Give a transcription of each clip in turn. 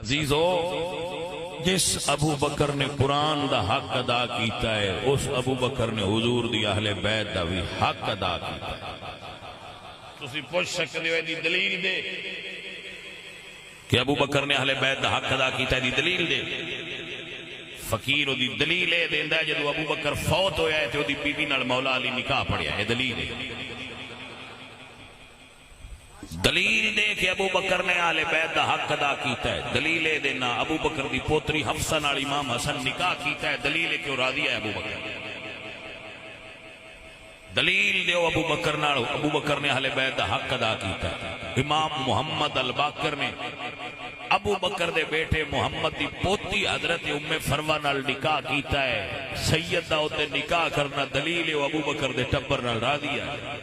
عزیزو جس ابو بکر نے قرآن دا حق ادا کیتا ہے اس ابو بکر نے حضور دی اہل بیت دا بھی حق ادا کیتا ہے۔ تسی پوچھ سکتے ہو دی دلیل دے کہ ابو بکر نے اہل بیت دا حق ادا کیتا ہے، دی دلیل دے۔ فقیر دی دلیل ہے دیندا ہے جدو ابو بکر فوت ہویا ہے تو دی بی بی نال مولا علی نکاح پڑھیا ہے، دلیل ہے۔ دلیل دے کہ ابو بکر نے اہل بیت دا حق ادا کیتا ہے، دلیل ہے دینا ابو بکر دی پوتری حفصہ نال امام حسن نکاح کیتا ہے، دلیل ہے کہ وہ راضی ہے ابو بکر۔ دلیل دیو ابو بکر نے اہل بیت دا حق ادا کیتا ہے۔ امام محمد الباقر نے ابو بکر دے بیٹے محمد دی پوتی حضرت ام فروہ نال نکاح کیتا ہے، سید دا اوتے نکاح کرنا دلیل ہے ابو بکر دے ٹبر نال راضی ہے۔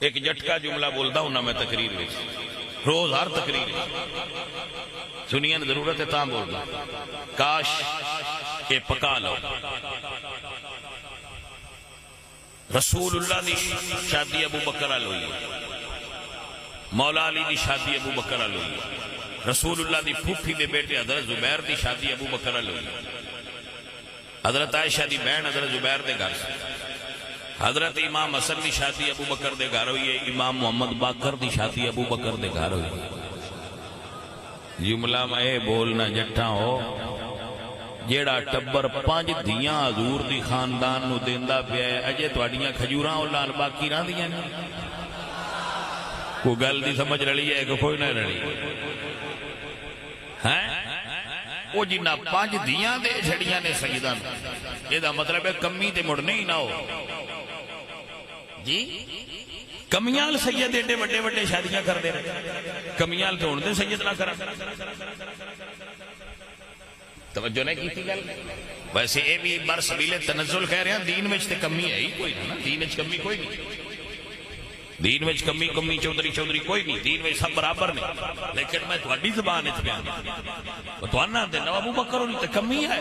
ایک جھٹکا جملہ بولتا ہوں نا میں تقریر میں، روز ہر تقریر سنیا ضرورت ہے تاں بولتا، کاش کہ پکا لو۔ رسول اللہ دی شادی ابو بکر نال ہوئی، مولا علی دی شادی ابو بکر نال ہوئی، رسول اللہ دی پھوپھی دے بیٹے حضرت زبیر دی شادی ابو بکر نال ہوئی، حضرت عائشہ دی بہن حضرت زبیر دے گھر سے، حضرت امام حسن دی شادی ابو بکر دے گھر ہوئی ہے، امام محمد باقر دی شادی ابو بکر دے گھر ہوئی ہے۔ جملہ میں بولنا جٹھا ہو جیڑا ٹبر 5 دھیاں حضور دی خاندان نو دیندا پیا ہے، اجے تواڈیاں کھجوراں اولاد باقی رہندیاں نے؟ کوئی گل دی سمجھ رلی ہے کہ کوئی نہ رلی؟ ہیں وہ جنہ 5 دھیاں دے چھڑیاں نے سیداں نو، یہ دا مطلب ہے کمی تے مڑ نہیں نہ ہو جی۔ کمیال سید ایڈے وڈے وڈے شادیاں کر دے رہے، کمیال تو ہوندے سید نہ کرن۔ توجہ نہیں کی تھی گل؟ ویسے اے بھی بر سبیل تنزل کہہ رہے ہیں، دین وچ تے کمی ہے ہی کوئی نہیں، دین وچ کمی کوئی نہیں، دین وچ کمی چودھری کوئی نہیں، دین وچ سب برابر نہیں۔ لیکن میں تہاڈی زبان وچ بیان تہاڈا تے ابو بکر دی تے کمی ہے،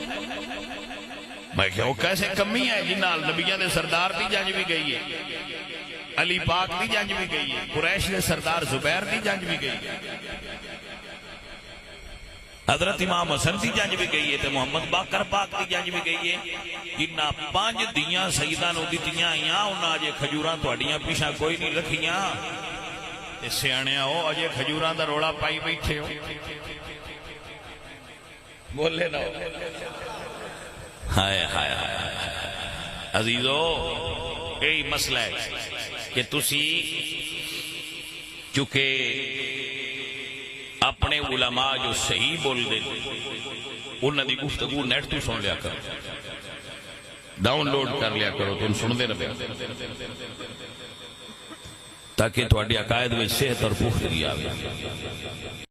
میں کہ وہ کیسے کمی ہے جن نال نبیاں دے سردار دی جنگ بھی گئی ہے، علی پاک دی جنگ بھی گئی ہے، قریش دے سردار زبیر دی جنگ بھی گئی ہے، حضرت امام حسن دی جنگ بھی گئی ہے، تے محمد باقر پاک دی جنگ بھی گئی ہے۔ انہاں 5 دیاں سیداں نو دتیاں آئیاں، انہاں اجے کھجوراں تہاڈیاں پیچھے کوئی نہیں رکھیاں، تے سیاںیاں ہو اجے کھجوراں دا روڑا پائی بیٹھے ہو، بولے نہ ہو۔ ہائے ہائے عزیزو یہی مسئلہ ہے کہ تسی چونکہ اپنے علماء جو صحیح بول دے انہاں دی گفتگو نیٹ تو سن لیا کرو، ڈاؤن لوڈ کر لیا کرو، تم سن دے رہے تاکہ تہاڈے عقائد میں صحت اور پختگی آوے۔